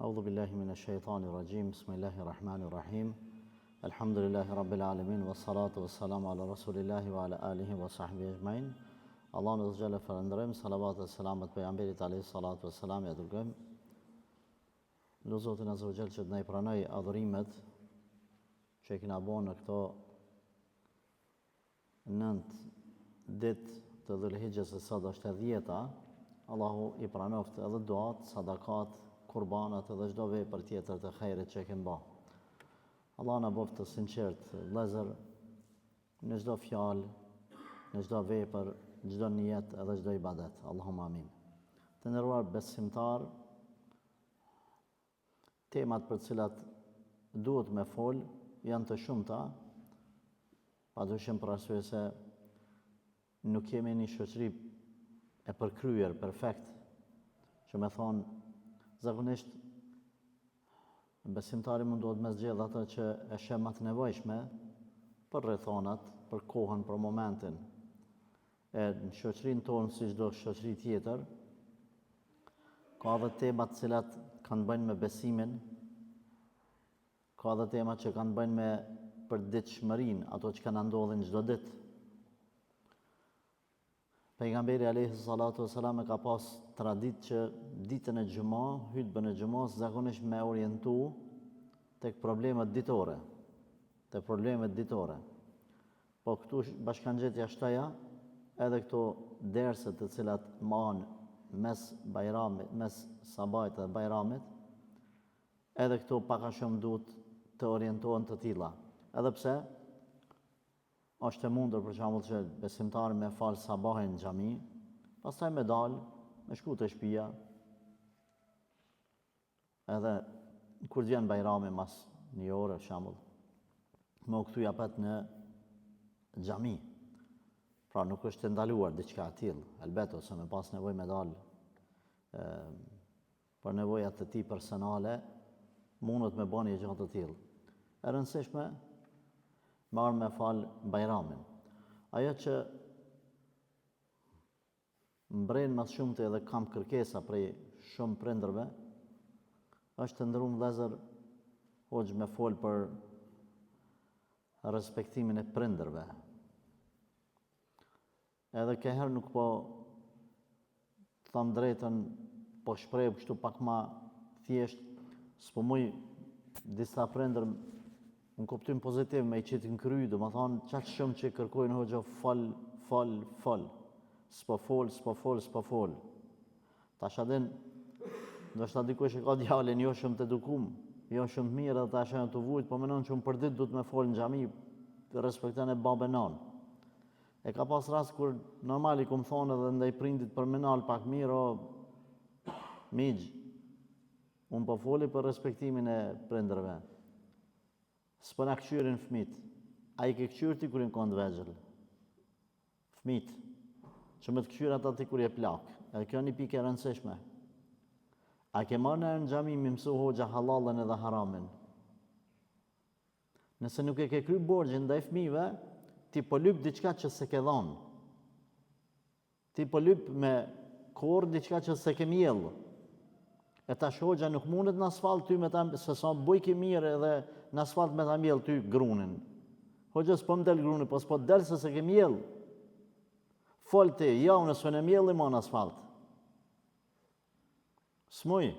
أعوذ بالله من الشيطان الرجيم بسم الله الرحمن الرحيم الحمد لله رب العالمين والصلاة والسلام على رسول الله وعلى آله وصحبه أجمعين Allah në zgjallë falënderojmë, salavat dhe selamet pejgamberit alayhi salatu wassalam ja dërgojmë. Lu Zotin Azza wa Jall që të na i pranoj adhurimet që kena bërë në këto 9 ditë të Dhulhijhes së sot është e 10-ta. Allahu i pranoft edhe duat, sadakat, kurbanat edhe çdo vepër tjetër të hajrit që kemi bërë. Allah na bëft të sinqert, vëllezër, në çdo fjalë, në çdo vepër, çdo nijet edhe çdo ibadet. Allahumma amin. Të nderuar besimtar, temat për të cilat duhet me fol janë të shumta, padyshim për arsye se nuk kemi një shoqëri e përkryer, perfekt, që me thonë, zakonisht besimtari mundohet me zgjedh ato që e sheh më të nevojshme për rrethonat, për kohën, për momentin. E në shoqërinë tonë, si çdo shoqëri tjetër, ka edhe tema të cilat kanë bëjnë me besimin, ka edhe tema që kanë bëjnë me përditshmërinë, ato që kanë ndodhin çdo ditë. Pejgamberi alayhi salatu wassalam ka pas traditë që ditën e xhumë, hutbën e xhumës zakonisht me orientu tek problemet ditore, Po këtu bashkangjetja shtaja edhe këto derset të cilat mahen mes bajramit, mes sabajt dhe bajramit, edhe këto pak a shumë duhet të orientohen të tilla. Edhe pse është e mundur për shembull që besimtari me fal sabahin në xhami, pastaj me dal, me shku te shtëpia. Edhe kur vjen bajrami mas një ore për shembull, më u kthy apet në xhami. Pra nuk është të ndaluar diçka e tillë, albet ose me pas nevojë me dal për nevojat të tij personale, mundet me bëni një gjë të tillë. E rëndësishme marrë me fal bajramin. Ajo që mbren më shumë të edhe kam kërkesa prej shumë prindërve, është të ndërum vëllezër hoxh me fol për respektimin e prindërve. Edhe këherë nuk po tham drejtën, po shpreh kështu pak ma thjesht, s'po muj disa prindër në kuptim pozitiv me i qitë në kry, do më thonë qatë shumë që kërkojnë hoxha fol. S'po fol. Tash adin, ndoshta dikush e ka djalin jo shumë të edukum, jo shumë të mirë, edhe tash janë të vujt, po menon që unë për ditë duhet me fol në xhami, respekton e babën non. E ka pas rast kur normali ku më thonë edhe ndaj prindit për menal pak mirë, migj, unë po foli për respektimin e prindërve. S'po na kqyrin fëmit. A i ke kqyr ti kur i në vegjël? Fëmit, që me të kqyr ata ti kur je plak. Edhe kjo një pikë e rëndësishme. A ke marrë në xhami mi mësu hoxha halallën edhe haramin? Nëse nuk e ke kry borxhin ndaj fëmijëve, ti po lyp diçka që se ke dhonë. Ti po lyp me korr diçka që se ke mjellë. E tash hoxha nuk mundet në asfalt ty me ta, se sa bujki mirë edhe në asfalt me ta mjellë ty grunin. Hoxha s'po më del gruni, po s'po del se ke mjellë. Fol ti, ja unë s'po në mjellë ma në asfalt. S'muj.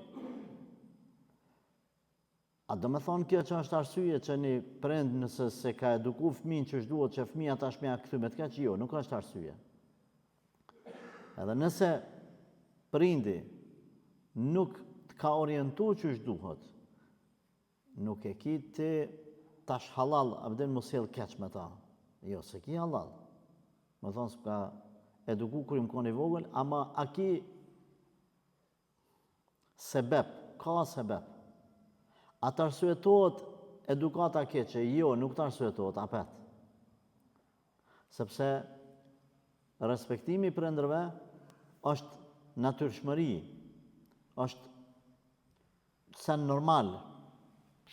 A do me thonë kjo që është arsye që një prind nëse se ka eduku fëmin që është duhet që fëmija tash me a këthy me të ka që jo, nuk është arsye. Edhe nëse prindi nuk të ka orientu që është duhet, nuk e ki ti tash halal, abden mu sjell keq me ta. Jo, se ki halal. Me thonë s'ka eduku kur im koni vogël, ama a ki sebeb, ka sebeb. A të arsuetohet edukata keqe? Jo, nuk të arsuetohet, apet. Sepse respektimi prindërve është natyrshmëri, është sen normal,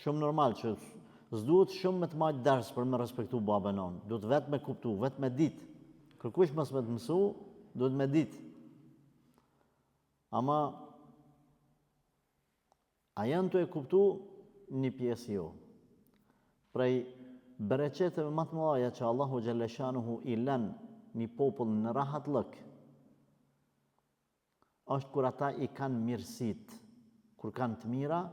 shumë normal, që s'duhet shumë me të majtë ders për me respektu babën non, duhet vetë me kuptu, vetë me dit. Kërkush mos me të mësu, duhet me dit. Ama A janë të e kuptu një pjesë jo. Prej bereqeteve më të mëdha që Allahu Gjelleshanuhu i lën një popull në rahat lëk, është kur ata i kanë mirësit, kur kanë të mira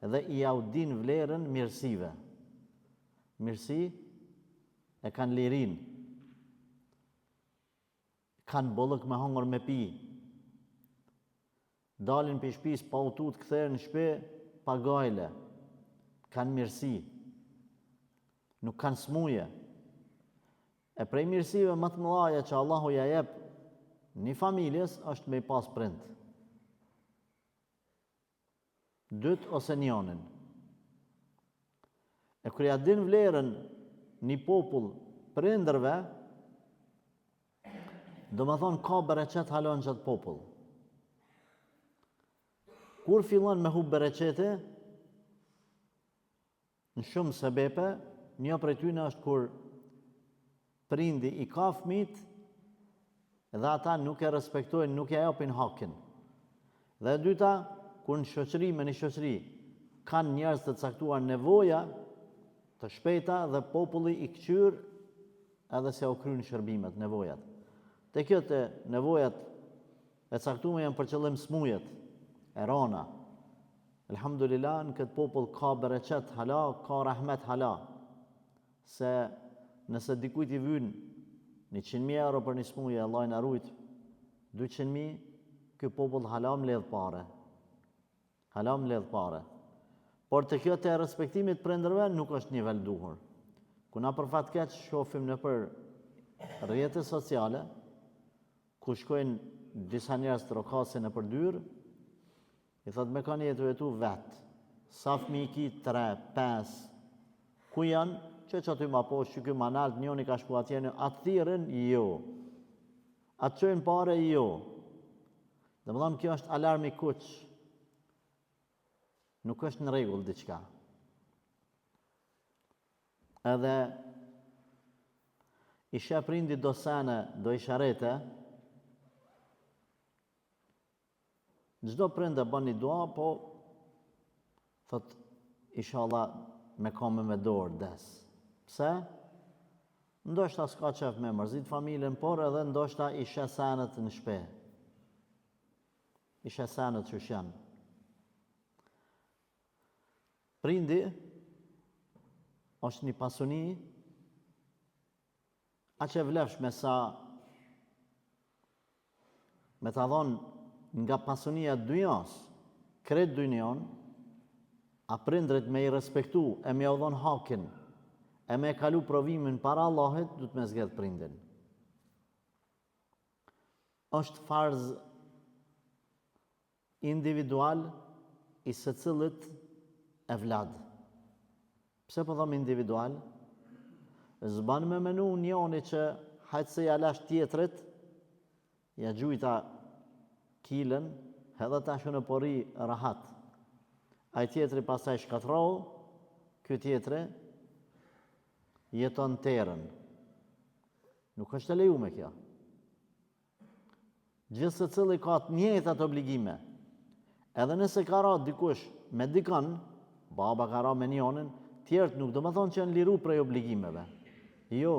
dhe i audin vlerën mirësive. Mirësi e kanë lirin, kanë bollëk me hongër me pi, dalin për shtëpis pa utut, kthehen në shtëpi pa gajle, kanë mirësi, nuk kanë smuje. E prej mirësive më të mëdha që Allahu ja jep një familjes është me i pas prind. Dytë ose njonin. E kur ja din vlerën një popull prindërve, do më thonë ka bereqet halon qatë popull. Kur fillon me hub bereqete, në shumë sebepe, një prej tyne është kur prindi i ka fëmijët dhe ata nuk e respektojnë, nuk e japin hakin. Dhe e dyta, kur në shoqëri me një shoqëri kanë njerëz të caktuar nevoja të shpejta dhe populli i kqyr edhe se u kryen shërbimet, nevojat. Te kjo të nevojat e caktuara janë për qëllim smujet, e rana. Elhamdulillah, në këtë popull ka bereqet hala, ka rahmet hala. Se nëse dikujt i vyn 100.000 euro për një smuje, Allah na rujt, 200.000, ky popull hala mbledh pare. Hala mbledh pare. Por të kjo të respektimit prindërve nuk është nivel duhur. Ku na për fat keq shohim nëpër rrjetet sociale, ku shkojnë disa njerëz të rokasin nëpër dyrë, i thot me kanë jetu vetë. Sa fëmijë ki 3, 5, ku janë? Që aty ma poshtë, që ky ma nalt, njoni ka shku atjene, atë thirën, jo. Atë qojnë pare, jo. Dhe më thonë, kjo është alarmi kuq. Nuk është në rregull diçka. Edhe i sheh prindi do sene, do isharete, çdo prind e bën një dua, po thot inshallah me kome me dorë des. Pse? Ndoshta s'ka qef me mërzit familjen, por edhe ndoshta i sheh senet në shtëpi. I sheh senet që janë. Prindi është një pasuni aq e vlefshme sa me ta thonë nga pasunia e dynjas, krejt dynjon, a prindrit me i respektu, e me u dhon hakin, e me kalu provimin para Allahit, du të me zgjedh prindin. Është farz individual i secillit evlad. Pse po them individual? Zban me menu njoni që hajtë se ja lash tjetrit, ja gjujta kilën, edhe ta shë në pori rahat. Ai tjetri pasaj shkatrohu, ky tjetri jeton terën. Nuk është e lejuar kjo. Gjithë secili ka të njëjtat obligime. Edhe nëse ka ra dikush me dikon, baba ka ra me njonin, tjerët nuk do më thonë që janë liru prej obligimeve. Jo.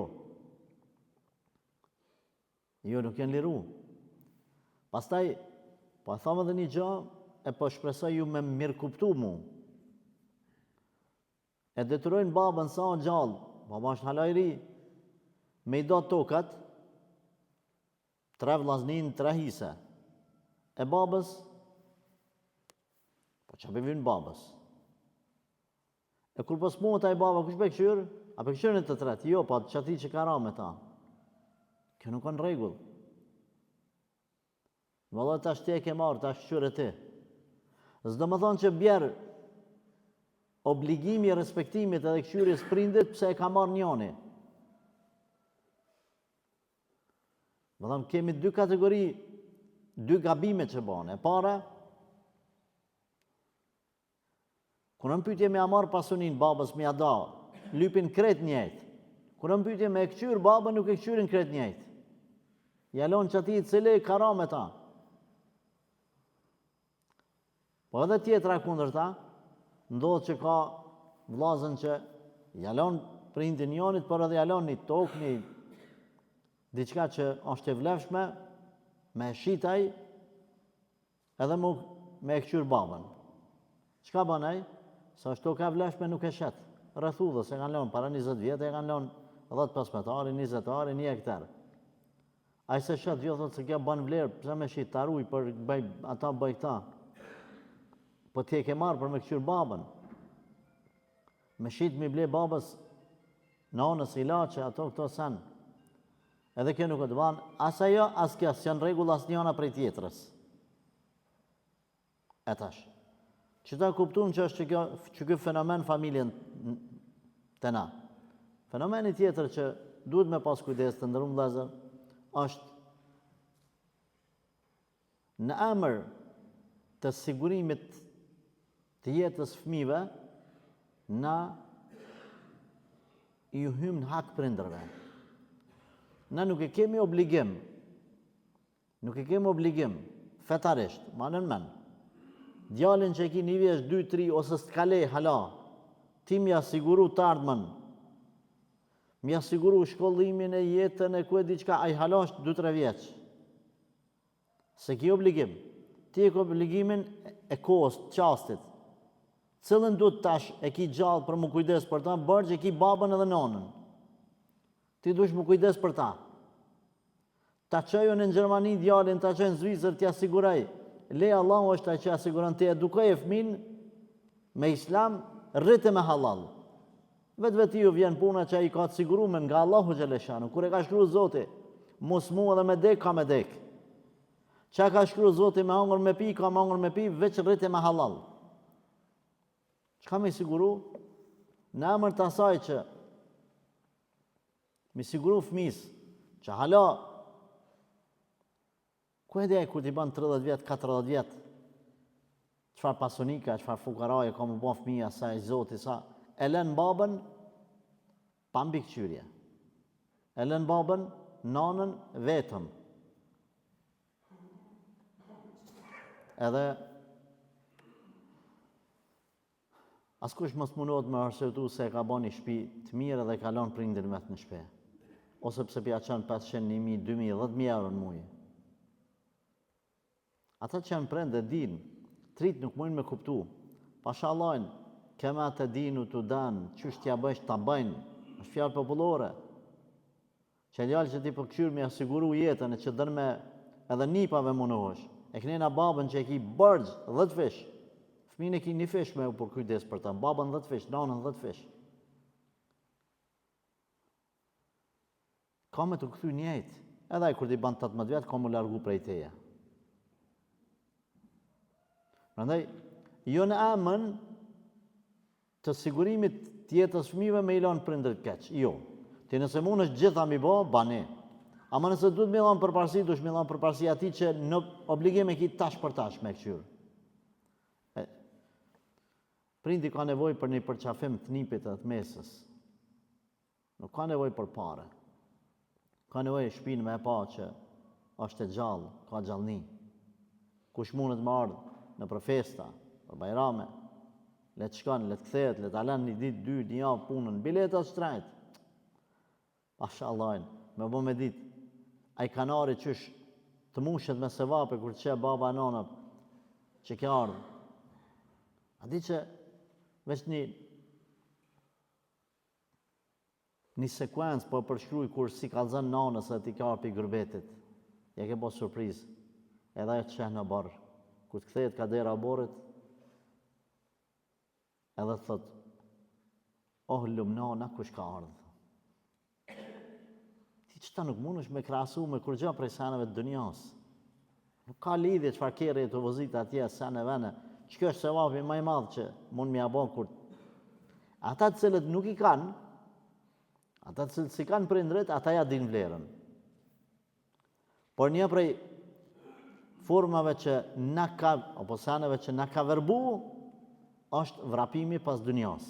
Jo, nuk janë liru. Pastaj, po e thamë edhe një gjë, e po shpresoj ju me mirë kuptu mu. E detyrojnë babën sa o gjallë, baba është hala i ri, me i do tokat, 3 vllaznin, 3 hise. E babës, po që përvin babës. E kur po smuhet ai baba, kush be këshyr? A pe këshyrin të tretë? Jo, po që ati që ka ra me ta. Kjo nuk kanë rregull. Valla tash ti e ke marrë, tash këshyr e ti. S'do më thonë që bjerë obligimi e respektimit edhe këshyrjes prindit pse e ka marrë njoni. Më thonë, kemi 2 kategori, 2 gabime që bane. E para, kur në pyetje me amar pasunin babës me ada, lypin kret njëjtë. Kur në pyetje me e këqyr babën, nuk e këqyrin kret njëjtë. Jalon që ati cili ka ra me ta. Po edhe tjetra kundër ta, ndodhë që ka vllazën që jalon prindin njonit, por edhe jalon një tokë, një diçka që është e vlefshme, me shitaj edhe me e këqyr babën. Çka bën ai? Sa është toka e vlefshme nuk e shet. Rrethudhës e kanë lënë para 20 vjetë, e kanë lënë 10-15 ari, 20 ari, 1 hektar. Ai se shet vjo thotë se kjo bën vlerë, pse me shit taruj për ata bëj këta. Po ti e ke marrë për me këqyr babën. Me shit mi ble babës nonës ilaçe ato këto sen. Edhe kjo nuk e të banë, as ajo, as kjo, s'janë rregull as njëna prej tjetrës. E tash. Që ta kuptum që është që kjo fenomen familjen të na. Fenomeni tjetër që duhet me pas kujdes të ndërum vëllezër, është në emër të sigurimit të jetës fëmijëve, na ju hym në hak prindërve. Na nuk e kemi obligim, fetarisht, ma në men. Djalin që e ki një vjeç, 2-3, ose s'kale hala, ti mja siguru të ardhmen, mja siguru shkollimin e jetën e ku e diqka, a i hala është 2-3 vjeç. Se ki obligim, ti e ke obligimin e kohës, qastit. Cëllën du të tash e ki gjallë për mu kujdes për ta, bërë që e ki babën edhe nonën. Ti dush mu kujdes për ta. Ta qëjën në Gjermani djalin, ta qëjën në Zvicër, t'ja siguraj. Le Allahu është ai që asiguron të edukoj e fëmin me islam, rritë me halal. Vetë ju vjen puna që ai ka të siguruar nga Allahu xhaleshanu. Kur e ka shkruar Zoti, mos mu edhe me dek ka me dek. Çka ka shkruar Zoti me hangër me pi, ka me hangër me pi, veç rritë me halal. Çka me siguru? Në emër të asaj që me siguru fëmis që hala ku e dhe kur t'i ban 30 vjetë, 40 vjetë, qëfar pasonika, qëfar fukaraje, ka më ban fëmija, sa i zoti, sa, e lën babën, pa mbi këqyrje. E lën babën, nanën, vetëm. Edhe, askush mos mundohet me arsyetu se e ka ban një shtëpi të mirë dhe ka lënë prindin vet në shtëpi. Ose pse pja çan 500, 1000, 2000, 10.000 euro në muaj. Ata që janë prendë e din, trit nuk mujnë me kuptu. Pashalajn, kema të dinu të danë, qysh t'ja bëjsh t'a bëjnë, është fjalë popullore. Që djalë që ti për këshyrë me asiguru jetën e që dërë me edhe nipave munohesh. E kënena babën që e ki bërgjë 10 fish. Fëmin e ki 1 fish me u për kujdes për ta, babën 10 fish, nanën 10 fish. Ka me të këthy njëjtë, edhe ai kur t'i ban 18 vjetë, ka mu largu prej teja. Prandaj, jo në emën të sigurimit të jetës fëmijëve me i lanë prindërit keq. Jo. Ti nëse mund është gjitha mi bo, bani. Ama nëse duhet me lanë përparsi, duhet me lanë përparsi ati që në obligim e ki tash për tash me këqyrë. Prindi ka nevoj për një përqafim të nipit dhe të mesës. Nuk ka nevoj për pare. Ka nevoj shpinë me e pa që është e gjallë, ka gjallëni. Kush mundet më ardhë në për festa, për bajrame, le të shkanë, le të kthehet, le të alen një ditë, 2, një javë punën, biletat shtrajt. Pashallah, me bo me ditë, a i kanari qysh të mushet me sevape kur që baba nona që ke ardhë. A di që veç një sekuencë po përshkruj kur si ka zënë nanës e ti ka arpi gërbetit. Ja ke bo surprizë, edhe ajo të sheh në barë. Kur të kthehet ka dera borët, edhe thot, oh lumnana kush ka ardhë. Ti qëta nuk mund është me krasu me kur gja prej seneve të dënjas. Nuk ka lidhje që farkere të vozit atje, sene vene, që kjo është se vapi maj madhë që mund me abon kur. Ata të cilët nuk i kanë, ata të cilët si kanë prindrit, ata ja din vlerën. Por një prej formave që na ka, apo seneve që na ka verbu, është vrapimi pas dënjas.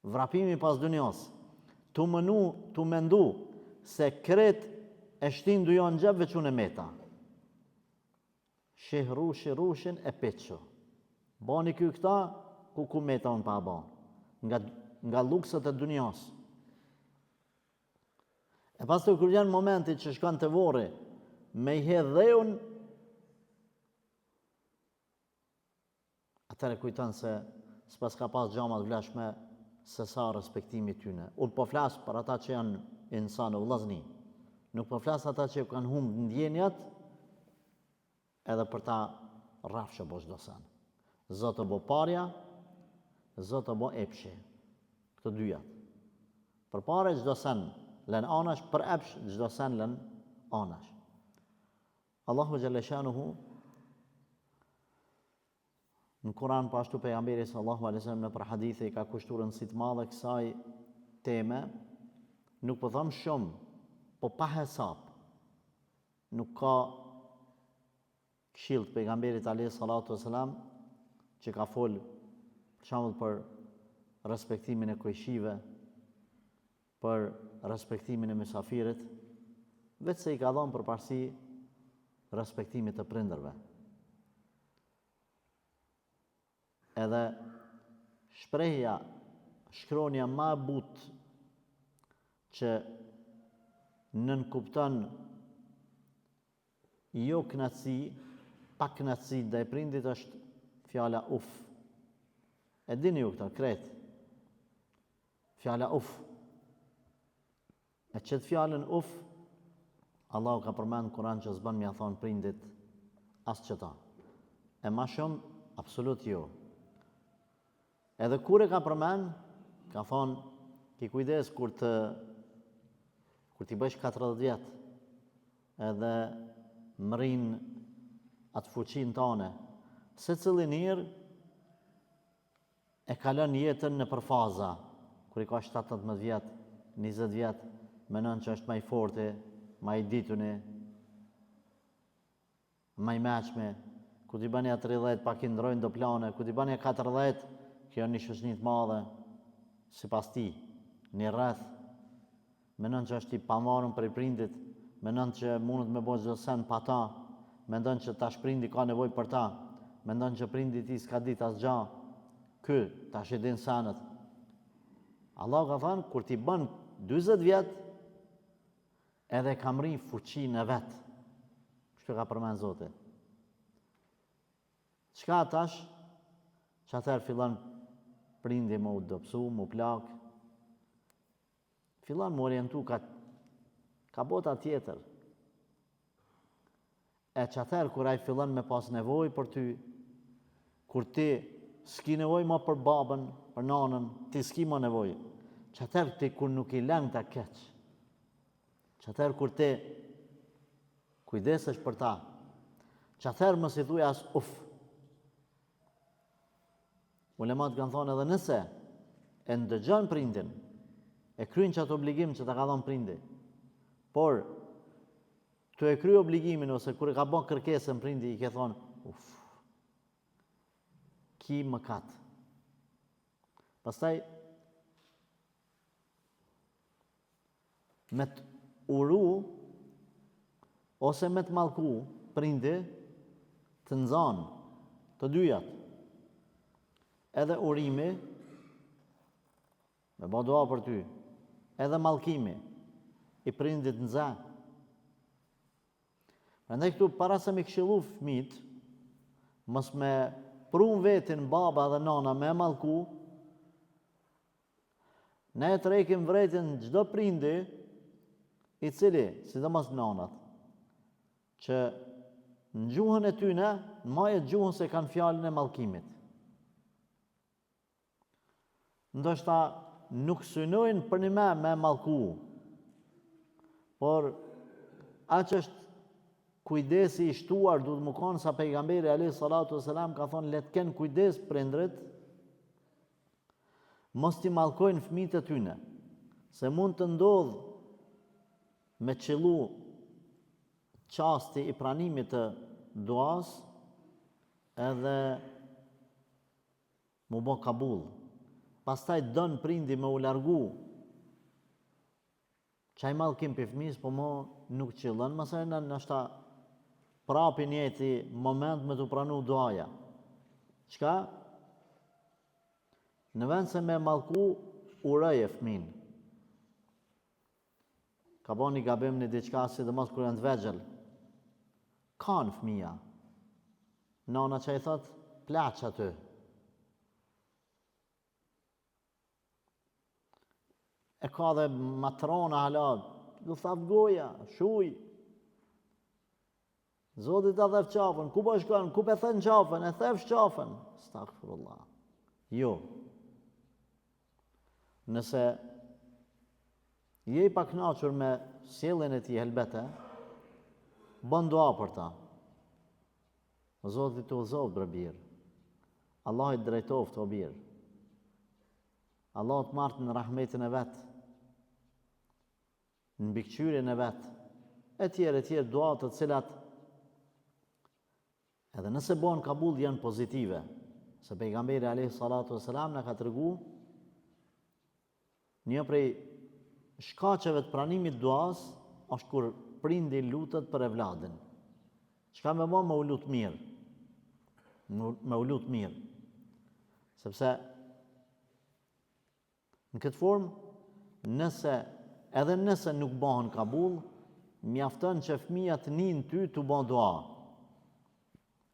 Vrapimi pas dënjas. Tu mendu se kret e shtin du janë gjep veç unë e meta. Shih rushin e peqo. Bani ky këta, ku meton pa ba. Nga lukset e dunjas. E pas të kur janë momenti që shkon të vori, me i hedh dheun, atëre kujton se s'pas ka pas gjama të vlefshme se sa respektimi tyne. Unë po flas për ata që janë insanë vllazni. Nuk po flas ata që kanë humbë ndjenjat, edhe për ta rrafshë bo çdo sen. Zotë bo parja, zotë bo epshi. Këto dyja. Për pare çdo sen lën anash, për epsh çdo sen lën anash. Allahu xhalla shanuhu në Kur'an po ashtu pejgamberi sallallahu alaihi wasallam në për hadithe i ka kushtuar rëndësi të madhe kësaj teme, nuk po them shumë, po pa hesap. Nuk ka këshill të pejgamberit alayhi salatu wasalam që ka fol për shembull për respektimin e kojshive, për respektimin e mysafirit, vetë se i ka dhënë përparësi respektimit të prindërve. Edhe shprehja, shkronja ma but që nënkupton jo knatësi, pa knatësi ndaj prindit është fjala uf. E dini ju këta, kret. Fjala uf. E qëtë fjalën uf, Allahu ka përmend në Kur'an që s'bën m'ia thonë prindit as qëta. E ma shumë, absolut jo. Edhe kur e ka përmend, ka thonë, ki kujdes kur ti bësh 40 vjet, edhe mrin atë fuqinë tane, se cilin njërë e kalon jetën në përfaza, kur i ka 17 vjet, 20 vjet, menon që është më i forti, më i dituni, më i mëshme, ku t'i bani 30 pak i ndrojnë do plane, ku t'i bani 40, kjo një shoqni të madhe, sipas ti, një rreth, menon që është i pamarrën për i prindit, menon që mundet me bëjë çdo sen pa ta, mendon që tash prindi ka nevojë për ta, mendon që prindi i tij s'ka ditë asgjë, ky tash e din sanët. Allah ka thënë, kur ti bën 40 vjet, edhe ka mri fuqinë e vet. Kështu ka përmend Zoti. Çka tash? Çfarë fillon prindi më u dobësu, më plak, fillon më orientu ka bota tjetër. E çatër kur ai fillon me pas nevojë për ty, kur ti s'ki nevojë më për babën, për nanën, ti s'ki më nevojë. Çatër ti kur nuk i lën ta keq. Çatër kur ti kujdesesh për ta. Çatër mos i thuaj as uf. Ulemat kanë thonë edhe nëse e ndëgjon prindin, e kryen çat obligim që ta ka dhënë prindi, por të e kry obligimin ose kur e ka bën kërkesën prindi i ke thonë, uf, ki mëkat. Pastaj me të uru ose me të mallku prindi të nxan të dyjat. Edhe urimi, me bë dua për ty, edhe mallkimi i prindit nxa. Prandaj këtu para se me këshillu fëmit, mos me prun vetin baba dhe nana me mallku, ne e trekim vretin çdo prindi i cili, sidomos nanat, që në gjuhën e tyne, në majet gjuhën se kanë fjalën e mallkimit. Ndoshta nuk synojnë për një me mallku, por aq është kujdesi i shtuar, duhet më konë sa pejgamberi alayhi salatu wasalam ka thonë le të kenë kujdes prindrit, mos t'i mallkojnë fëmijët e tyne, se mund të ndodh me qëllu qasti i pranimit të duas edhe mu bo kabull. Pastaj don prindi me u largu çaj mallkim për fëmijës, po mo nuk qëllon, mësaj nështë prapi njëti moment me të pranu duaja. Çka? Në vend se me mallku, uroj e fëmin. Ka bo një gabim një diçka, sidomos kur janë të vegjël. Kanë fëmija. Nana që i thot, plaq aty. E ka dhe matrona halat, du thaf goja, shuj. Zotit ta dhef qafën, ku po shkon, ku pe thën qafën, e thef qafën. Astaghfirullah. Jo. Nëse je i paknaqur me sjelljen e tij helbete, bën dua për ta. Zoti të udhëzoj bre bir. Allah i drejtoft o bir. Allah të martë në rahmetin e vet, në mbikëqyrjen e vet, e tjerë duat të cilat edhe nëse bën kabull janë pozitive. Se pejgamberi alayhi salatu wasalam na ka tregu një prej shkaqeve të pranimit duas është kur prindi lutet për evladin. Çka më bën me u lut mirë. Me u lut mirë. Sepse në këtë formë, edhe nëse nuk bëhen kabull, mjafton që fëmia të nin ty të bën dua.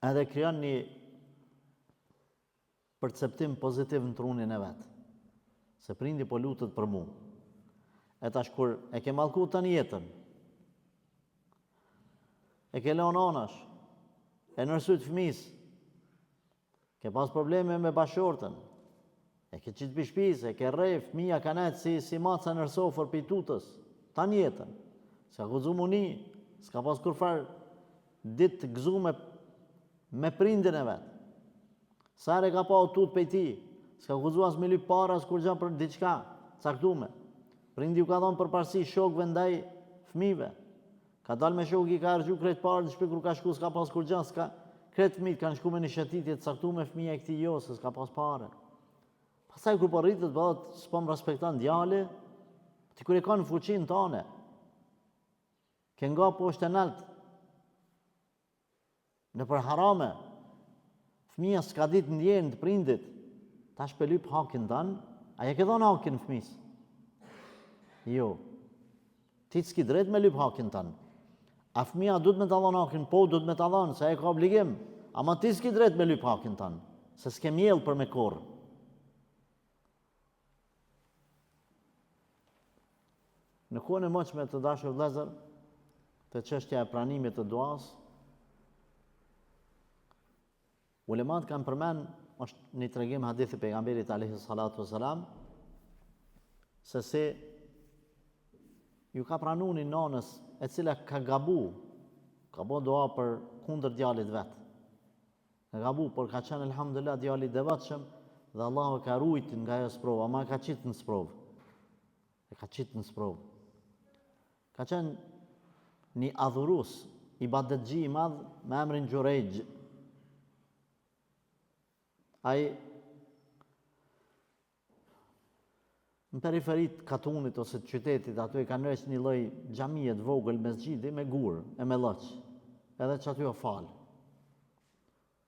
Edhe krijon një perceptim pozitiv në trunin e vet. Se prindi po lutet për mua. E tash kur e ke mallku tani jetën, e ke lënë anash, e nërsyt fëmis, ke pas probleme me bashortën, e ke qitë pishpis, e ke rrej, fëmija ka netë si maca nër sofër për i tutës, tani jetën, s'ka guzu muni, s'ka pas kur farë ditë të gëzu me prindin e vetë. Sare ka pa o tutë për ti, s'ka guzu as me lyp para, s'kur gja për diçka, caktume. Prindi ju ka thonë për parësi shokëve ndaj fëmive. Ka dalë me shok i ka argju kretë parë, në shpi kur ka shku s'ka pas kur gja, s'ka kretë fëmit kanë shku me një shëtitje të caktume fëmija e këti jo, se s'ka pas pare. Pasaj kur po rritët, bëdhët s'po më respektan djali, ti kur e ka në fuqin tane, ke nga poshtë e naltë, në për harame, fëmija s'ka ditë ndjenë të prindit, ta shpelyp hakin tanë, a je ke dhonë hakin fëmis? Jo, ti s'ki drejt me lyp hakin tanë. A fëmija du të me të dhonë hakin, po du të me të dhonë, se e ka obligim, ama ti s'ki drejt me lyp hakin tanë, se s'ke mjellë për me korë. Në kohën e mëqme të dashur vëllezër, të çështja e pranimit të duas, ulemat kanë përmend, është një tregim hadithi pejgamberit alayhi salatu wasalam, se si ju ka pranu një nanës e cila ka gabu, ka bo dua për kundër djalit vetë. Ka gabu, por ka qenë elhamdulillah djalit devotshëm dhe Allahu ka ruajtur nga ajo sprova, ama ka qitë në sprovë. E ka qitë në sprovë. Ka qenë një adhurus, ibadetxhi i madh me emrin Xhurejx. Ai në periferit Katunit ose të qytetit, aty e kanë rresh një lloj xhamie të vogël mesxhidi me gur e me lloç. Edhe që aty o falë.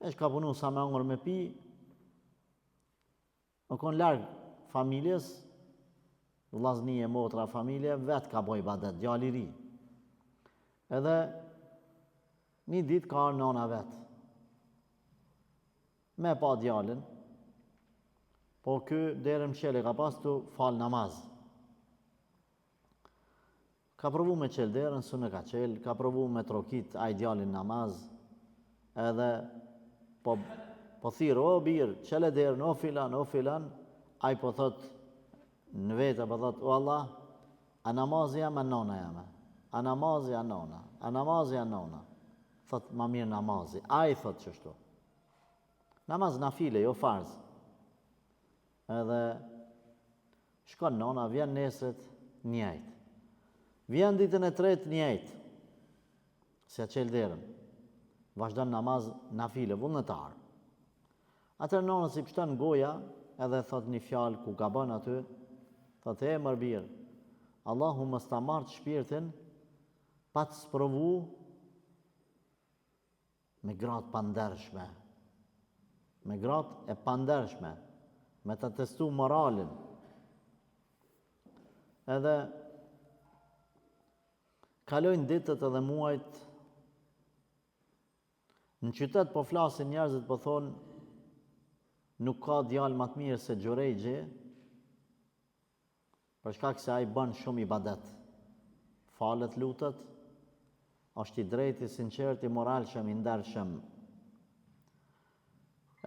E shka punu sa me angër me pi, në konë largë familjes, vllazni e motra familje, vetë ka boj badet, djali i ri. Edhe një ditë ka arë nana vetë. Me pa djalin, po kë derën mshele ka pas të falë namaz. Ka provu me qelë derën, së në ka qelë, ka provu me trokit aj djalin namaz, edhe po thirë, o birë, qele derën, o filan, aj po thot në vete, po thot, o Allah, a namazi jam, a nona jam, a namazi, a nona, a namazi, a nona. Thot, ma mirë namazi, aj thot qështu. Namaz na file, jo farz. Edhe shkon nona, vjen nesët njëjt. Vjen ditën e tretë njëjt. Se a qelë derën. Vazhdon namaz na file, vullnetar. Atër nona si pështon goja, edhe thot një fjalë ku ka bën aty, thot e mërbir, Allahu mos ta marrë shpirtin pa të sprovu me gratë pandershme, me gratë e pandershme, me të testu moralin. Edhe kalojnë ditët edhe muajt, në qytet po flasin njerëzit, po thonë, nuk ka djalë më të mirë se Gjurejgji, për shkak se ai bën shumë ibadet. Falet, lutet, është i drejtë, i sinqert, i moralshëm, i ndershëm.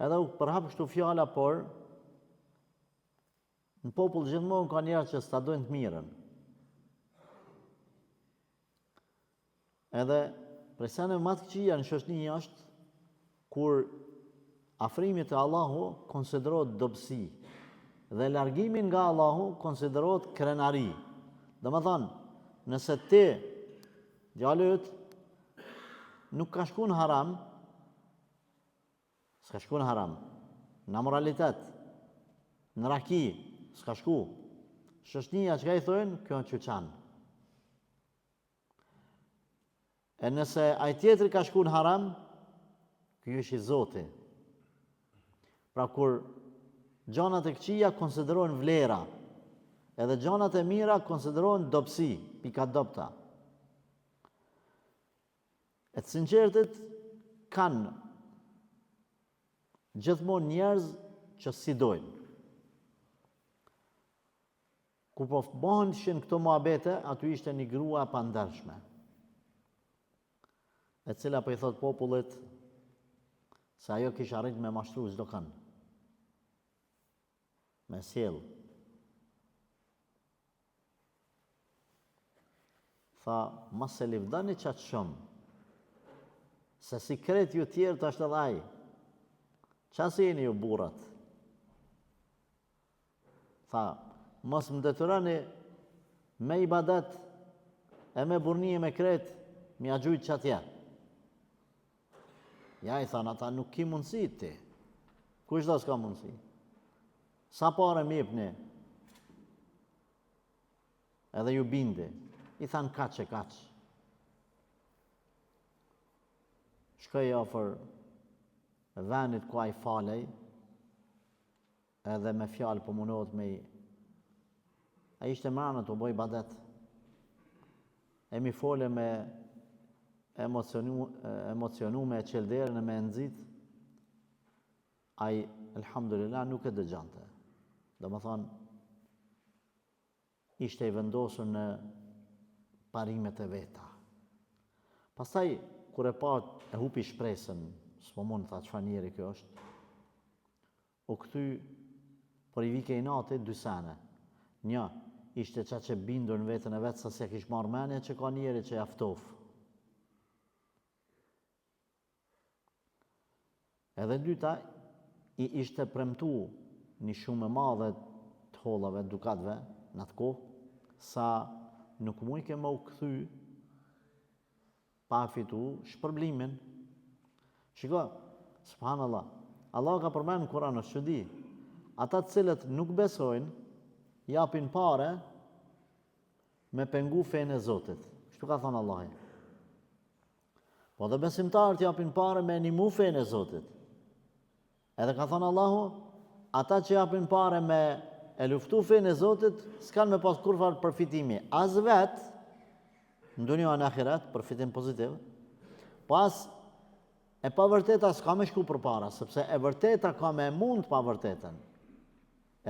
Edhe u përhap kështu fjala, por në popull gjithmonë ka njerëz që s'ta dojnë të mirën. Edhe presane më të këqija në shoqëni është kur afrimi te Allahu konsiderohet dobësi dhe largimi nga Allahu konsiderohet krenari. Domethënë, nëse ti djali yt nuk ka shku në haram, s'ka shku në haram, në moralitet, në raki, s'ka shku. Shoqënia çka i thonë, kjo është qyçan. E nëse ai tjetri ka shku në haram, ky është i Zoti. Pra kur gjanat e këqija konsiderohen vlera, edhe gjanat e mira konsiderohen dobësi, pika dobta. E të sinqertit kanë gjithmonë njerëz që si dojnë. Kur po bëhen këto muhabete, aty ishte një grua e pandershme, e cila po i thot popullit se ajo kishte arritur me mashtru çdo kënd. Me sjell. Tha, mos e livdani qatë shumë, se si kret ju tjerë të është edhe ai. Qasë jeni ju burrat? Tha, mos më detyroni me ibadet e me burnie me kret, mi a gjujt qatje. Ja i thanë, ata nuk ki mundësi ti. Kush do s'ka mundësi? Sa pare më jepni? Edhe ju bindi. I thanë kaq e kaq. Shkoj afër venit ku ai falej, edhe me fjalë po munohet me ai ishte mranë të bëj ibadet. E mi fole me emocionu me qelderën e me nxit. Ai elhamdulillah nuk e dëgjante. Domethënë ishte i vendosur në parimet e veta. Pastaj kur e pa e hupi shpresën, s'po mund tha çfarë njeri kjo është. U kthy por i vike inati dy sene. Një, ishte qa që bindur në vetën e vetë sa se kish marrë menje që ka njeri që jaftof. Edhe dyta, i ishte premtu një shumë e madhe të hollave, dukatve, në atë kohë, sa nuk mujke më u kthy pa fitu shpërblimin. Shiko, subhanallah, Allah ka përmenë në Kur'an është që di, ata të cilët nuk besojnë, japin pare me pengu fejnë e Zotit. Kështu ka thonë Allahi. Po dhe besimtarët japin pare me animu fejnë e Zotit. Edhe ka thonë Allahu, ata që japin pare me e luftu fejnë e Zotit, s'kan me pas kurfar përfitimi. As vetë, në dunja në akhirat, përfitim pozitiv, pas e pa vërteta s'ka me shku për para, sepse e vërteta ka me mund pa vërtetën.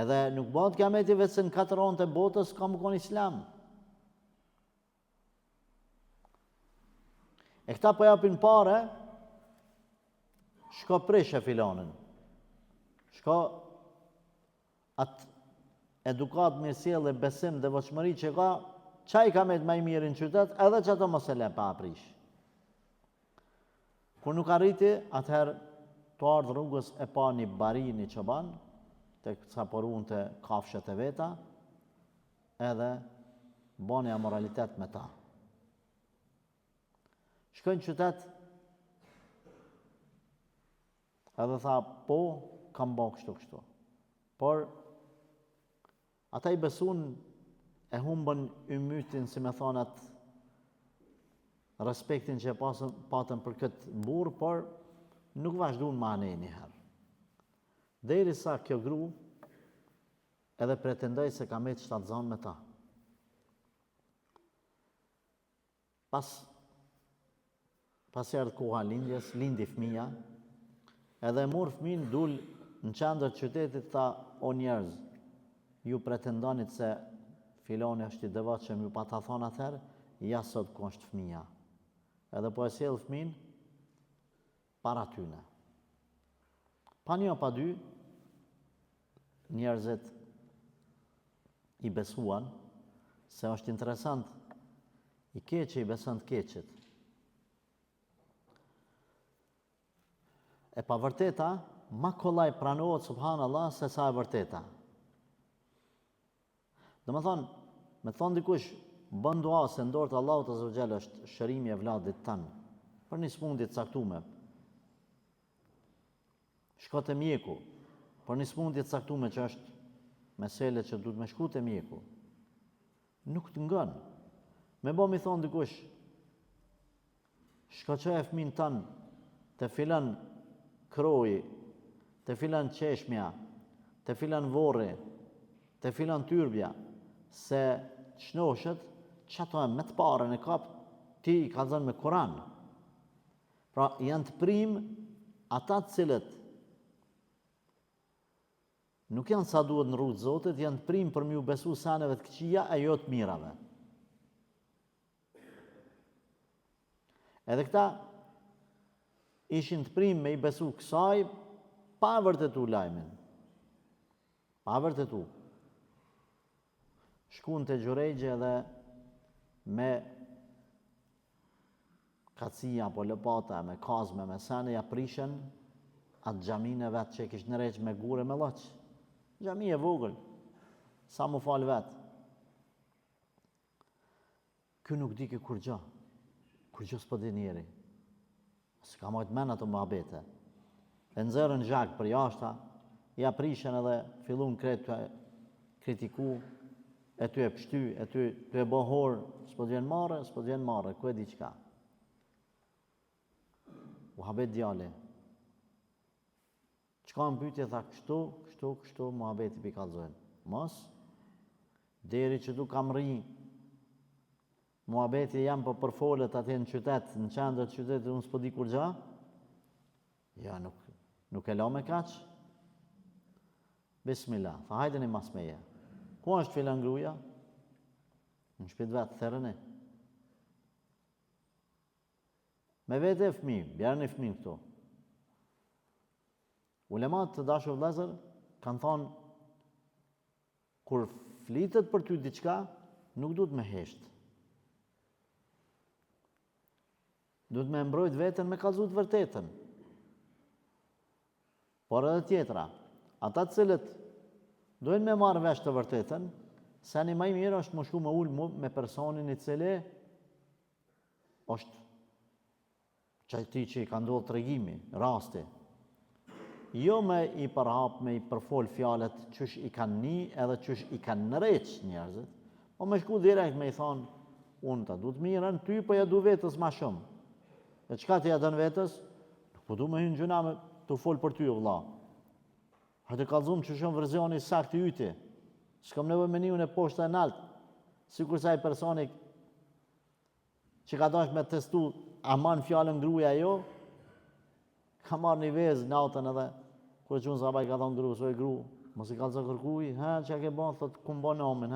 Edhe nuk bëhet kiameti vetë se në 4 anë të botës ka më konë islam. E këta po japin pare, shko prish e filanën. Shko atë edukat, mirësjellje dhe besim dhe vëshmëri që ka, qaj ka me të maj mirë në qytet, edhe që ato mos e le pa aprish. Kur nuk arriti, atëherë të ardhë rrugës e pa një bari, një çoban, të ca porun të kafshet e veta, edhe bani amoralitet me ta. Shkojnë qytet, edhe tha, po, kam bo kështu. Por, ata i besun e humbën ymytin, si me thonat, respektin që patën për këtë burë, por nuk vazhdun ma ne njëherë. derisa kjo gru edhe pretendoj se ka me të shtatzon me ta. Pas erdhë koha lindjes, lindi fëmija, edhe mor fëmin dul në qendër qytetit, tha, o njerëz, ju pretendonit se filoni është i devotshëm, ju pa ta thonë atëherë, ja sot ku është fëmija. Edhe po e sjell fëmin para tyne. Pa një pa dy, njerëzit i besuan se është interesant, i keqe i beson të keqet. E pa vërteta, ma kollaj pranohet subhanallahu se sa e vërteta. Do me thonë dikush, bën dua se ndorët Allahut azza wa jalla është shërimi e vladit tanë, për një smundje të caktume. Shko te mjeku, për një smundje të caktume që është mesele që duhet me shku te mjeku. Nuk të ngën. Me bo mi thonë dikush, shko që e fëmin tanë të filan kroji, të filan qeshmja, të filan vorri, të filan tyrbja, se qnoshet, që ato e me të pare në kap, ti i ka zënë me Kur'an. Pra janë të prim ata të cilët nuk janë sa duhet në rrugë Zotit, janë të prim për mju besu saneve të këqija e jo të mirave. Edhe këta ishin të prim me i besu kësaj pa vërtetu lajmin. Pa vërtetu. Shkun të Gjurejgje edhe me kacija apo lopata, me kazme, me sene, ja prishen atë xhamine vetë që e kishtë në reqë me gure me loq. Xhami e vogël, sa mu falë vetë. Ky nuk di kur gjë s'po di njeri. S'ka mojtë men ato muhabete. E nëzërën zhak për jashta, ja prishen edhe fillun kretë të kritiku, e ty e pështy, e ty e bohor, s'po t'vjen marre, ku e di qka. Muhabet djale. Qka në pytje tha kështu, muhabeti pi kalzojnë. Mos, deri që du kam ri, muhabeti jam për folet atje në qytet, në qendër të qytetit, unë s'po di kur gja. Ja, nuk e la me kaq. Bismillah, tha hajdeni mas meje. Ku është filan gruja? Në shpit vetë, therëni. Me vete e fëmi, bjerën e fëmi këto. Ulemat të dashur vëllezër kanë thonë, kur flitet për ty diçka, nuk duhet me hesht. Duhet me mbrojt veten me kallzu të vërtetën. Por edhe tjetra, ata të cilët dojnë me marrë vesh të vërtetën, se një maj mirë është më shku me ullë me personin i cili është qajti që i ka ndodhë të regimi, rasti. Jo me i përhap, me i përfol fjalet qësh i kanë ni edhe qësh i kanë nëreq njerëzit, o me shku direkt me i thonë, unë ta du të mirën, ty po ja du vetës ma shumë. E qka të ja dënë vetës? Nuk po du me hynë gjuna me të folë për ty, vëlla. Hajtë kalzum që shumë verzioni sakti yti. S'kam nevoj me një unë e poshtë e naltë. Sikur sa i personi që ka dash me testu aman fjallën gruja jo, ka marrë një vezë natën edhe, kërë që unë sabaj ka thonë gru, soj gru, mos i kalzo kërkuj, që ke bon, thot, ku mbo nomin,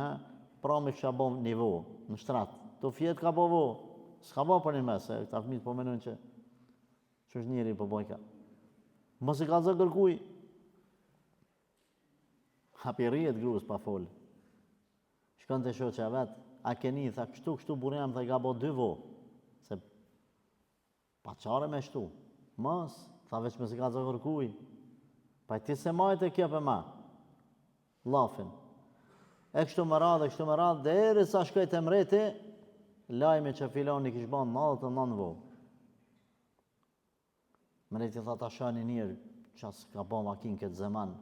pra me kësha bon nivo, në shtratë. Të fjetë ka bo vo, s'ka bo për një mesë, këta fmitë po menojnë që është njëri po bojka. Mos i kalzo kërkuj, hapi rrijet grus pa folë. Shkon të shoqja vetë, a keni, tha, kështu burjam, tha, i ka bo 2 vo, se pa qare me shtu, mos, tha, veç me si ka zë kërkuj, pa ti se majtë e kjo për ma, lafin. E kështu më radhë, dhe eri sa shkojt e mreti, lajme që filoni kish ban 99 vo. Mreti tha, ta shani njërë, qas ka bo makin këtë zeman.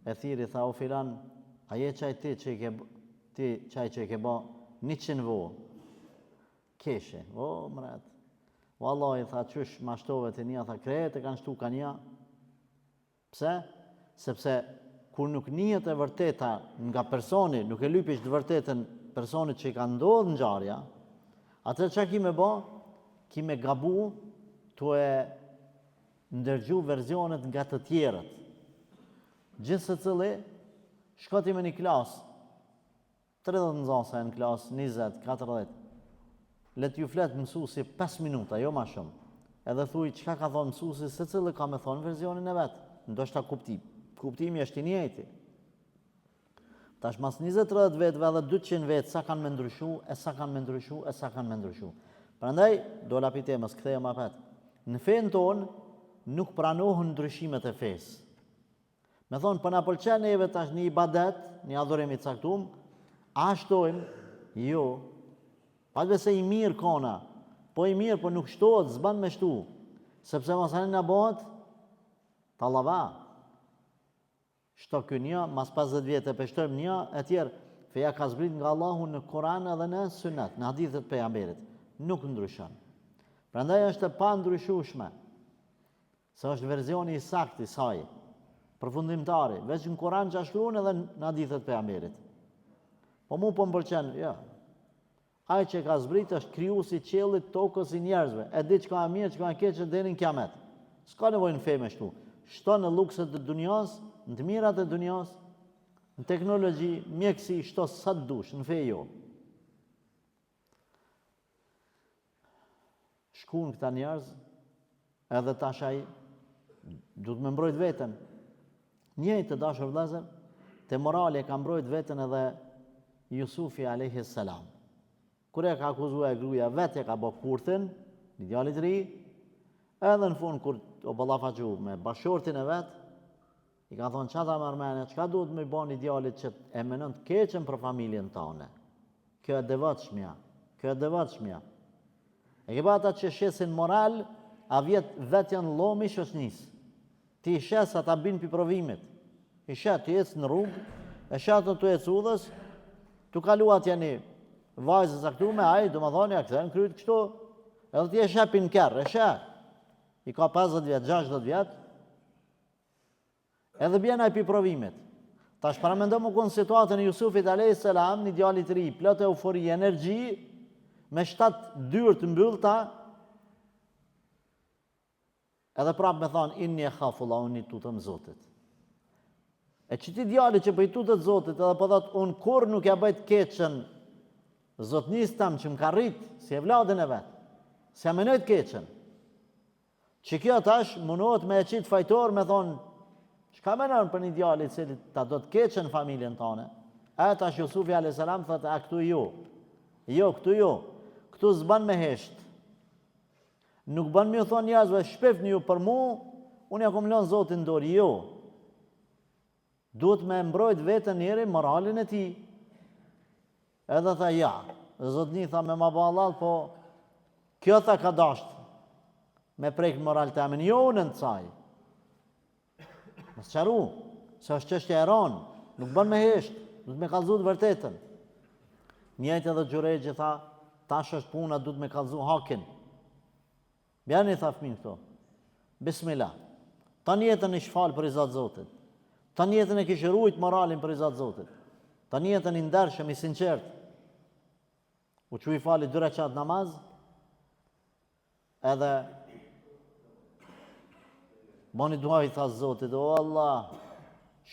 E thiri, tha, o filan, a je qaj ti që i ke ba 100 vo. Keshe, o mret. Wallahi, tha, qysh ma shtove të një, tha, krejt e kanë shtu ka një. Pse? Sepse kur nuk njihet e vërteta nga personi, nuk e lypish të vërtetën personit që i ka ndodhur ngjarja, atë çka ki me bë? Ki me gabu tu e ndërgju versionet nga të tjerët. Gjithë se cili, shkoti me një klasë, 30 nxënësa në klasë, 20, 40, let ju flet mësuesi 5 minuta, jo ma shumë. Edhe thuj çka ka thonë mësuesi, secili ka me thonë versionin e vet. Ndoshta kuptimi është i njëjti. Tash mas 20-30 vetëve edhe 200 vetë sa kanë me ndryshu, sa kanë me ndryshu. Prandaj, dola pi temës, ktheja më pat. Në fenë tonë nuk pranohen ndryshimet e fesë. Me thonë, për na pëlqen neve tash një ibadet, një adhurim i caktuar, a shtojmë? Jo. Padve se i mirë kona, po i mirë, po nuk shtohet, s'ban me shtu. Sepse mos hanë na bëhet tallava. Shto ky një, mas 50 vjetë e peshtojmë një, e tjerë, feja ka zbrit nga Allahu në Koran edhe në Sunet, në hadithet pejgamberit. Nuk ndryshon. Prandaj është e pa ndryshueshme. Se është versioni i saktë i saj, përfundimtari, veç në Koran që shkruan edhe në hadithet pejgamberit. Po mu po më pëlqen, jo. Ai që ka zbrit është krijuesi i qiellit, tokës, i njerëzve. E di çka e mirë, çka e keq deri në kiamet. S'ka nevojë në fe me shtu. Shto në lukset e dunjas, në të mirat e dunjas, në teknologji, mjekësi, shto sa të dush, në fe jo. Shkuan këta njerëz, edhe tash ai duhet me mbrojt veten. Njëjtë të dashur vëllezër, te morali e ka mbrojt veten edhe Jusufi alayhi salam. Kur e ka akuzuar gruaja vetë ka bë kurthin, djalit i ri, edhe në fund kur o ballafaqu me bashortin e vet, i ka thonë çata marrmene, çka duhet me bën djalit që e menon të keqen për familjen tonë. Kjo e devotshmja. E ke pa ata që shesin moral, a vetë janë llomi shoqnis. Ti shes ata bin pi provimit. I shet ti ec në rrugë, e shet ato tu ec udhës, tu kaluat janë vajzë saktume, ai domethënë ja kthen kryt kështu. Edhe ti e shepin kerr, e sheh. I ka 50 vjet, 60 vjet. Edhe bjen ai pi provimit. Tash para mendo më kon situatën e Jusufit alayhis salam, një djalë i ri, plot eufori, energji, me 7 dyert të mbyllta. Edhe prap me thonë, inni e khafullah, unë i tutëm Zotit. E që ti djali që bëj tutët Zotit, edhe po thotë, unë kur nuk ja bëjt keqen zotnis tam që më ka rrit, si e vladin e vetë, si e menojt keqen. Që kjo tash munohet me e qitë fajtor, me thonë, çka menon për një djali cili ta do të keqen familjen tone? E tash Jusufi alayhis salam thotë, a këtu jo. Jo, këtu jo. Këtu s'ban me hesht. Nuk ban me thonë njerëzve, shpefni ju për mu, unë ja kom lënë Zotin dorë, jo. Duhet me mbrojt vetën njeri moralin e ti. Edhe tha, ja, Zotni tha me ma balal, po kjo tha ka dasht me prejkë moral të amin, jo unë në caj. Mësë qaru, se është qështja e ronë, nuk ban me hesht, duhet me kalzu të vërtetën. Njëjtë edhe Gjurejgji tha, tash është puna, duhet me kalzu hakin. Bjani tha fëmin këto, bismillah, ta njetën i shfalë për i Zatë Zotit, ta njetën e kishë rujt moralin për i Zatë Zotit, ta njetën i ndershëm, i sinqert, u që i fali 2 rekat namaz, edhe bani duaj tha Zotit, o Allah,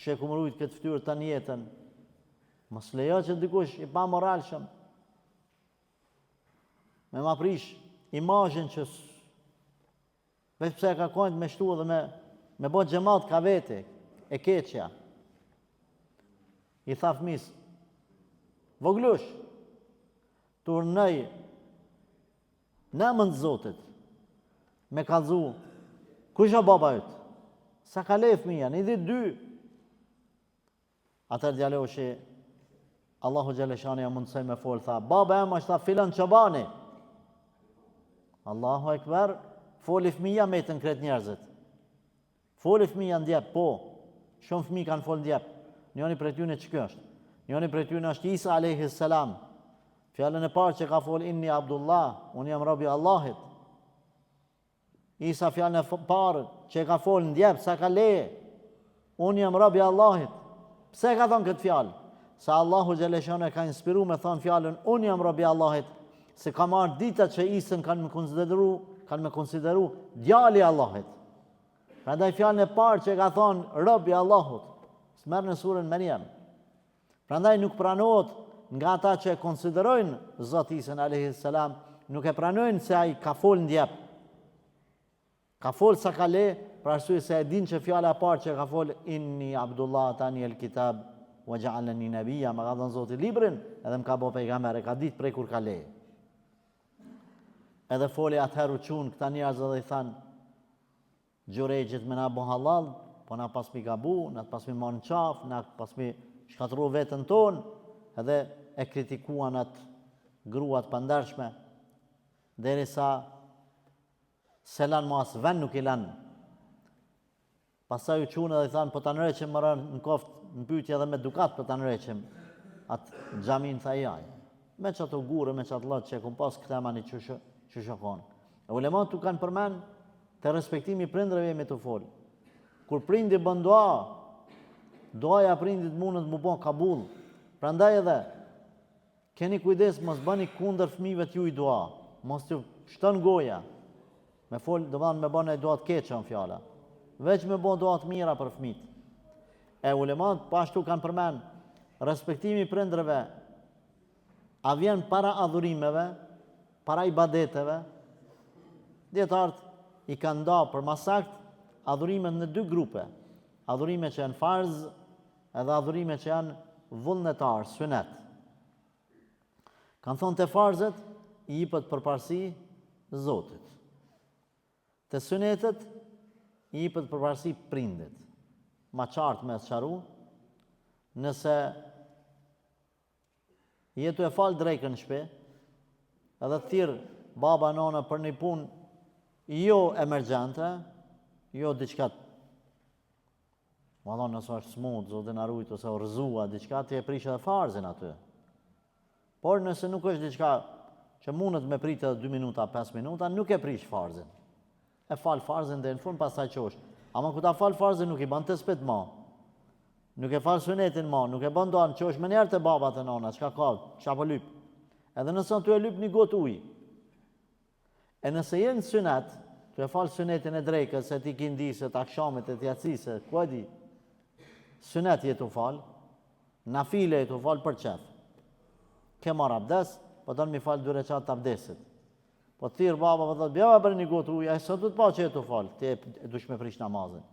që ku më rujt këtë ftyrë ta njetën, mos lejo që dikush i pa moralshëm, me ma prish imazhin që veç pse e ka kojnë me shtu dhe me bo gjemat ka vete, e keqja. I tha fëmis, voglush, turnëj në mëndë Zotit, me kalzu, kush o baba jëtë? Sa ka le fëmija, një ditë 2. Atër djaloshi, Allahu Gjeleshani ja mundësoj me folë, tha, baba em është tha filan qobani. Allahu Ekber, foli fëmija me të nkret njerëzit. Foli fëmija ndjep, po. Shumë fëmij kanë fol ndjep. Njoni prej tyne që kjo është? Njoni prej tyne është Isa alayhis salam. Fjallën e parë që ka fol inni Abdullah, unë jam robi Allahit. Isa fjallën e parë që ka fol ndjep, sa ka leje. Unë jam rob i Allahit. Pse ka thonë këtë fjalë? Se Allahu xhaleshano e ka inspiruar me thonë fjalën unë jam rob i Allahit, se ka marrë ditët që Isën kanë me konsideru djali i Allahit. Prandaj fjalën e parë që ka thonë rob i Allahut, s'merr në surën Maryam. Prandaj nuk pranohet nga ata që e konsiderojnë Zot Isën alayhis salam, nuk e pranojnë se ai ka fol ndjep. Ka fol sa ka le, për arsye se e din që fjala e parë që ka fol inni Abdullah atani el kitab wa ja'alani nabiyya, më ka dhënë Zoti librin, edhe më ka bë pejgamber, e ka ditë prej kur ka le. Edhe foli atëherë u çun këta njerëz dhe i thanë Gjurejgjit me na bo halal, po na pas mi gabu, na pas mi marrë në qaf, na pas mi shkatru vetën tonë, edhe e kritikuan atë gruat pandershme, derisa se lanë mas ven nuk i lanë. Pastaj u qunë dhe i thanë, po të nëreqim më rënë në koftë në pyetje edhe me dukat po të nëreqim atë xhamin tha jaj. Me që ato gurë, me që atë lotë që e kumë pas këtë emani që shokon. E ulemat tu kanë përmen të respektimi prindrëve me të folë. Kur prindi bën doaja prindit mundet më bon kabull. Prandaj edhe, keni kujdes mos bëni kundër fëmijëve t'ju i dua, mos t'ju shton goja. Me fol, do me bën e doat keqe në fjala. Veç me bën doat mira për fëmijët. E ulemat pashtu kanë përmen respektimi prindrëve a vjen para adhurimeve, para ibadeteve. Dietarët i kanë nda për masakt adhurimet në dy grupe. Adhurime që janë farz edhe adhurime që janë vullnetar, sunet. Kanë thonë të farzet i jipet përparësi Zotit. Të sunetet i jipet përparësi prindit. Ma qartë me qaru, nëse jetu e falë drejkën në shpe, edhe të thirë baba nona për një punë jo emergjente, jo diçkat, ma thonë nësë është smut, zotin arrujt, ose o rëzua, diçka të e prishë edhe farzin aty. Por nëse nuk është diçka që mundet me pritë 2 minuta, 5 minuta, nuk e prish farzin. E falë farzin dhe në fund pas taj qosh. Ama ku ta falë farzin nuk i ban të spet ma. Nuk e falë sunetin ma, nuk e ban doan qosh me njerë të baba të nona, qka ka, qka po lyp. Edhe nëse të e lyp një gotë uj. E nëse jenë sunet, të e falë sunetin e drejkës, e ti kindisët, akshamit, e tjacisët, ku e di? Sunet jetë u falë, na file jetë u falë për qef. Ke marë abdes, po të në mi falë 2 reqat të abdesit. Po të thirë baba, po të të bjava për një gotë uj, a së të të pa që jetë u falë, te e dush me prish namazin.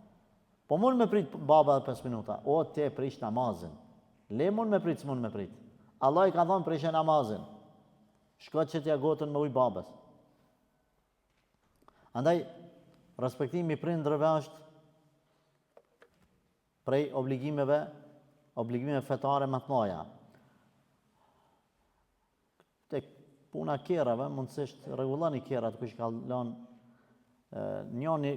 Po mund me prit baba dhe 5 minuta, o te prish namazin. Le mund me prit, s'mund me prit. Allah i ka thonë prishe namazin. Shkot që t'ja gotën me uj babës. Andaj, respektimi prindrëve është prej obligimeve fetare më të mëdha. Tek puna kerave, mundësisht rregulloni kerat kush ka lënë njoni,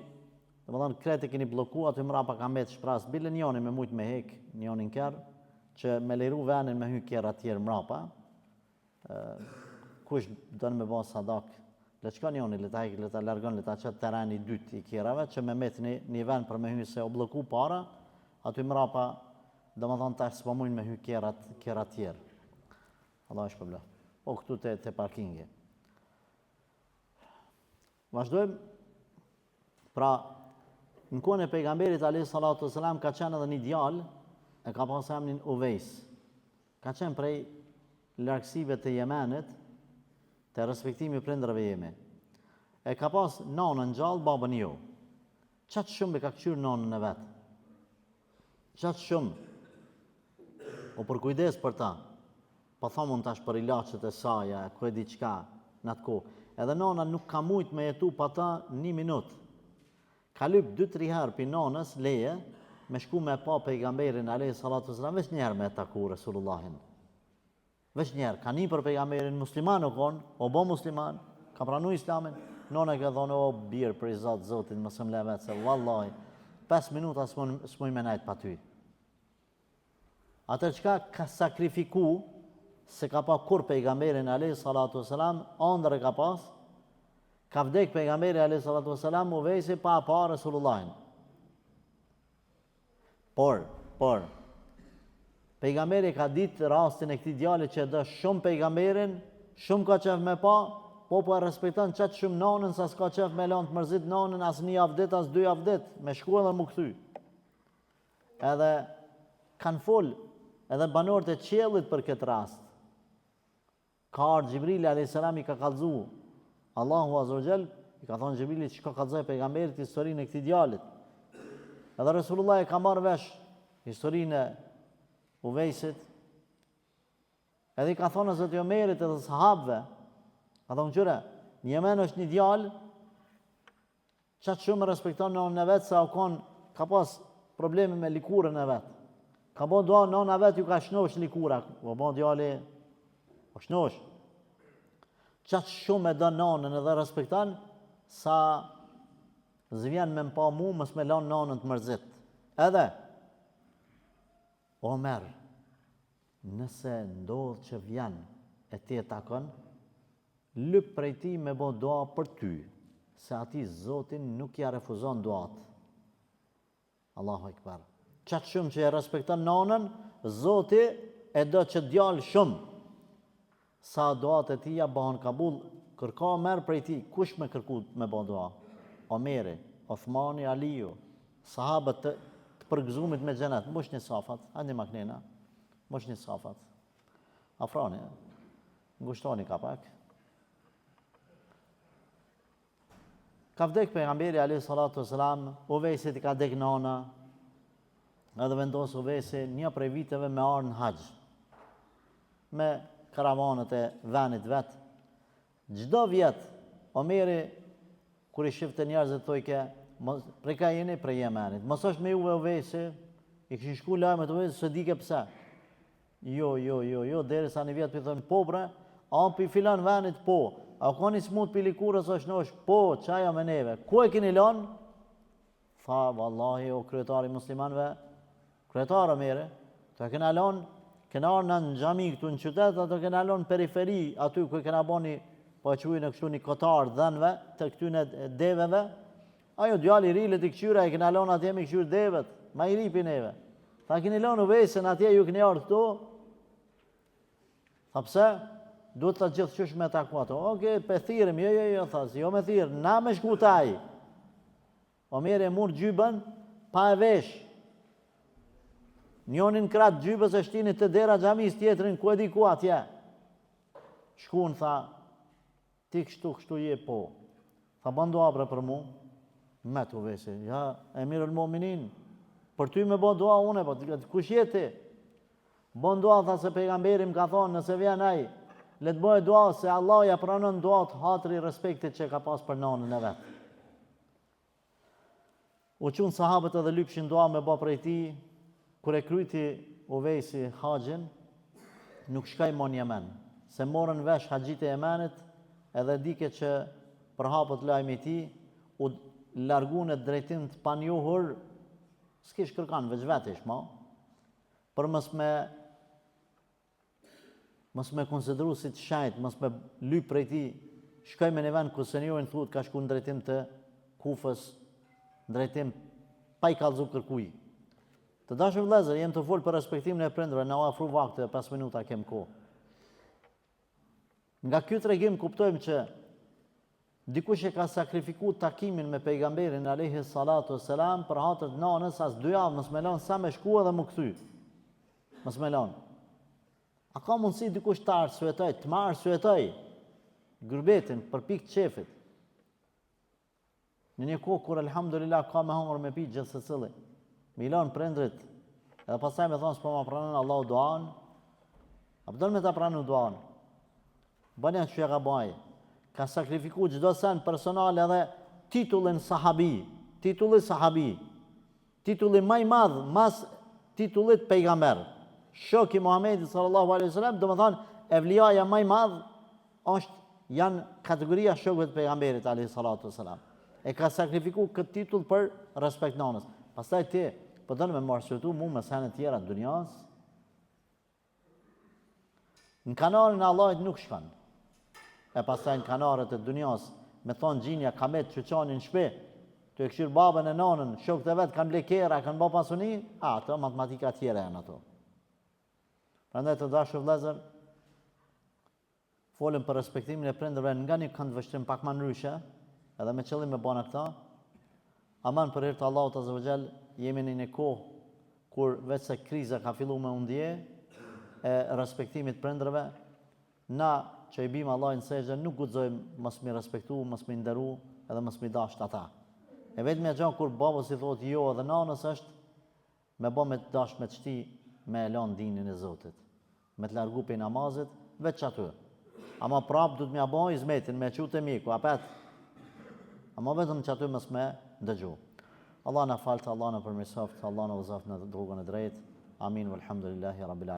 domethënë kretë keni bllokuar aty mrapa ka mbet shpras, bile njoni me mujt me hek, njonin kerr, që me leru venin me hy kerra tjerë mrapa. Kush don me bën sadak, le të shkon njoni, le ta largon, le ta çet terreni i dytë i kerrave, që me met një vend për me hy se o blloku para, aty mrapa, domethënë tash s'po mujnë me hy kerra tjerë. Allah është problem. O këtu te parkingi. Vazhdojmë. Pra, në kohën e pejgamberit alayhi salatu wasalam ka qenë edhe një djalë, e ka pas emrin Uvejs. Ka qenë prej largësive të Jemenit, të respektimi prindërve jemi. E ka pas nanën gjallë, babën jo. Qatë shumë e ka këqyrë nanën e vetë. Qatë shumë. O për kujdes për ta. Pa thamun tash për ilaçet e saja, ku e di qka, në atë kohë. Edhe nana nuk ka mujt me jetu pa ta 1 minutë. Ka lyp 2-3 herë për nanës leje, me shku me pa pejgamberin alayhi salatu wasalam, veç njerë me taku Resulullahin. Veç njerë, ka një për pejgamberin musliman o konë, o bo musliman, ka pranu islamin, nana ka thonë, o birë për i zotin, mësëm le vetë, se vallahi, 5 minuta s'moj me najtë pa ty. Atër qka ka sakrifiku, se ka pa kur pejgamberin alayhi salatu wasalam, andër e ka pas, ka vdek pejgamberi alayhi salatu wasalam, Uvejsi pa Resulullahin. Por, pejgamberi ka ditë rastin e këtij djalit që do shumë pejgamberin, shumë ka qef me pa, po e respekton qatë shumë nanën sa s'ka qef me lanë të mërzit nanën as një javë as 2 javë me shku edhe mu këthy. Edhe kanë fol edhe banorët e qiellit për këtë rast. Ka ardhur Xhibrili a.s. i ka kallëzu Allahu Azza wa Jall, i ka thonë Xhibrilit që ka kallëzoj pejgamberit historinë e këtij djalit. Edhe Resulullah e ka marrë vesh historinë e Uvejsit. Edhe i ka thonë Hazreti Omerit edhe sahabëve, ka thonë qyre, një Jemen është një djalë, qatë shumë respekton nënën e vetë, sa ka pas probleme me likurën e vetë. Ka bo dua nënën e vetë ju ka shnosh likura, ka bo djali, o shnosh. Qatë shumë e do nënën edhe respekton, sa zvjen me mpa mu, mës me lanë nënën të mërzit. Edhe, Omer, nëse ndodhë që vjen e ti e takon, lyp prej ti me bo dua për ty, se ati Zotin nuk ja refuzon duat. Allahu Ekber. Qatë shumë që e respekton nanën, Zoti e do që djalë shumë, sa duat e tia bëhen kabul, kërka merë prej ti, kush me kërku me bo dua? Omeri, Othmani, Aliju, sahabët të përgëzumit me xhenet, mosh një safat, hajde maknena, mosh një safat. Afrani, ngushtoni ka pak. Ka vdek pejgamberi alayhi salatu wasalam, Uvejsit i ka dek nana, edhe vendos Uvejsi një prej viteve me arë në haxh, me karavanët e venit vet. Çdo vjet, Omeri, kur i shifte njerëzit thojke, prej ka jeni prej Jemenit. Mos është me juve Uvejsi, i kishin shku lajmet Uvejsi, se dike pse. Jo, derisa një vjet për thënë, po bre, a për filan venit, po. A ka një smut për likurës është në është, po, qaja me neve. Ku e kini lanë? Tha, vallahi, o kryetari muslimanve, kryetarë mere, të kena lanë, kena arë në xhami këtu në qytet, ato kena lanë periferi, aty ku kena bani, po e quj në kështu një kotarë dhenve, të këtyne deveve, ajo djali i rilet i këqyra, i kena lanë atje me këqyr devet, ma i ripi neve. Tha, kini lanë Uvejsin atje, ju keni arë këtu, tha pse? Duhet të gjithë qysh me taku ato. Oke, pe thirim, jo, thas, jo me thirë, na me shku taj. Omeri e murë gjybën, pa e vesh. Njonin kratë gjybës e shtinit të dera xhamis tjetërin, ku e di ku atje. Shkun, tha, ti kështu je po. Tha, bandu abre për mu, me të Uvejsi. Ja, Emirul Mominin, për ty me bo dua une, po, kush jeti? Bon dua, tha, se pejgamberi më ka thonë, nëse vjen ai, le të bëjë dua se Allah ja pranon duat hatri respektit që ka pas për nanën e vetë. U qunë sahabët edhe lypshin dua me bë prej ti, kur e kryti Uvejsi haxhin, nuk shkaj mon Jemen, se morën vesh haxhit e Jemenit, edhe dike që për hapët lajmi ti, u largun e drejtim të panjohur, s'kish kërkan veç vetish, ma, për mos me konsideru si të shajt, mos me lyp prej ti, shkoj me një vend ku seniorin thut ka shku në drejtim të Kufës, në drejtim pa i kallëzu kërkuj. Të dashur vëllezër, jem të folë për respektimin e prindërve, na u afru vakti, 5 minuta kem kohë. Nga ky tregim kuptojmë që dikush e ka sakrifiku takimin me pejgamberin alayhi salatu wassalam për hatër të nanës as 2 javë, mos me lanë sa me shku edhe më kthy. Mos me lanë. A ka mundësi dikush të arsyetoj, të më arsyetoj gërbetin për pikë të qefit? Në një kohë kur alhamdulillah ka me hongër me pi gjithë secili, me i lanë prindrit, edhe pastaj me thonë s'po ma pranon Allahu duan, a përdojnë me ta pranu duan? Bënja që ka baj, ka sakrifiku çdo sen personal edhe titullin sahabi, titulli maj madh, mas titullit pejgamber. Shoki Muhamedi sallallahu alaihi wasallam, do të thonë evliaja më i madh janë kategoria shokëve të pejgamberit alaihi salatu wasalam. E ka sakrifiku këtë titull për respekt nanës. Pastaj ti po don me marsyetu mu me sene të tjera të dunjas. Në kanalin e Allahit nuk shkon. E pastaj në kanalet e dunjas me thonë gjinja kamet çuçanin në shtëpi. të e këshirë babën e nonën, shokët e vetë kanë blekera, kanë bë pasuni, ato matematika tjera janë ato. Prandaj të dashur vëllezër, folëm për respektimin e prindërve nga një kënd vështrim pak më ndryshe, edhe me qëllim me bëna këta. Aman për hir të Allahut Azza wa Jall, jemi në një kohë kur vetë se kriza ka filluar me undje e respektimit prindërve, na që i bim Allahin sejdë nuk guxojmë mos mi respektu, mos mi nderu edhe mos mi dash ata. E vetëm gjë kur babës i thotë jo edhe nanës është me bë me dash me të shti me elon dinin e Zotit, me të largu pe namazit, veç aty. Ama prap du të mja bë izmetin me qute miku, apet. Ama vetëm që aty mos me dëgju. Allah na faltë, Allah na përmirësoft, Allah na udhëzoft në rrugën e drejtë. Amin, walhamdulillahi rabbil alamin.